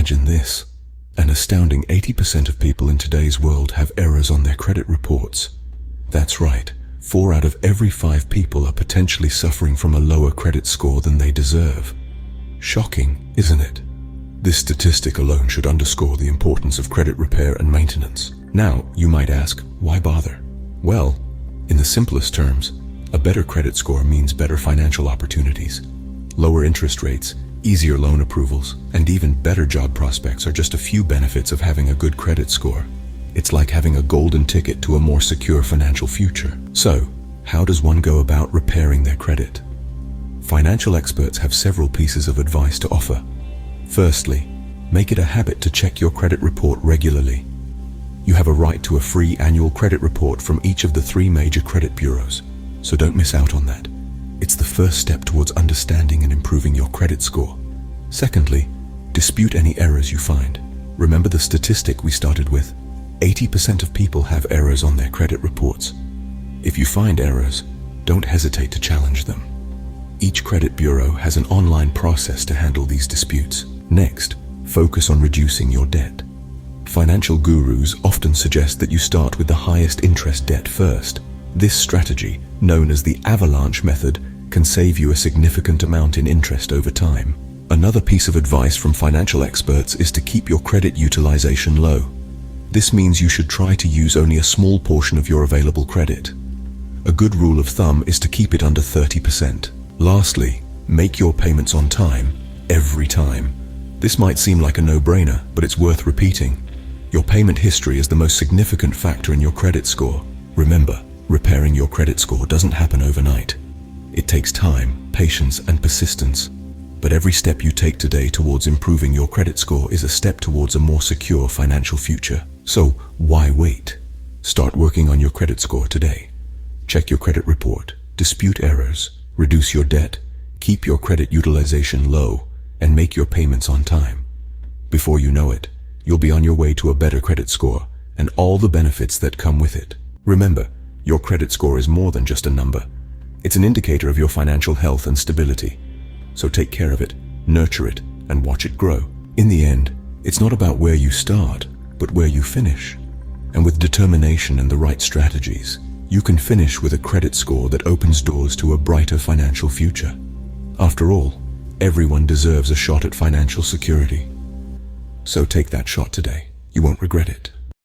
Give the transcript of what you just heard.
Imagine this. An astounding 80% of people in today's world have errors on their credit reports. That's right, 4 out of every 5 people are potentially suffering from a lower credit score than they deserve. Shocking, isn't it? This statistic alone should underscore the importance of credit repair and maintenance. Now, you might ask, why bother? Well, in the simplest terms, a better credit score means better financial opportunities. Lower interest rates, easier loan approvals, and even better job prospects are just a few benefits of having a good credit score. It's like having a golden ticket to a more secure financial future. So, how does one go about repairing their credit? Financial experts have several pieces of advice to offer. Firstly, make it a habit to check your credit report regularly. You have a right to a free annual credit report from each of the 3 major credit bureaus, so don't miss out on that. It's the first step towards understanding and improving your credit score. Secondly, dispute any errors you find. Remember the statistic we started with? 80% of people have errors on their credit reports. If you find errors, don't hesitate to challenge them. Each credit bureau has an online process to handle these disputes. Next, focus on reducing your debt. Financial gurus often suggest that you start with the highest interest debt first. This strategy, known as the avalanche method, can save you a significant amount in interest over time. Another piece of advice from financial experts is to keep your credit utilization low. This means you should try to use only a small portion of your available credit. A good rule of thumb is to keep it under 30%. Lastly, make your payments on time, every time. This might seem like a no-brainer, but it's worth repeating. Your payment history is the most significant factor in your credit score. Remember, repairing your credit score doesn't happen overnight. It takes time, patience, and persistence. But every step you take today towards improving your credit score is a step towards a more secure financial future. So, why wait? Start working on your credit score today. Check your credit report, dispute errors, reduce your debt, keep your credit utilization low, and make your payments on time. Before you know it, you'll be on your way to a better credit score and all the benefits that come with it. Remember, your credit score is more than just a number. It's an indicator of your financial health and stability. So take care of it, nurture it, and watch it grow. In the end, it's not about where you start, but where you finish. And with determination and the right strategies, you can finish with a credit score that opens doors to a brighter financial future. After all, everyone deserves a shot at financial security. So take that shot today. You won't regret it.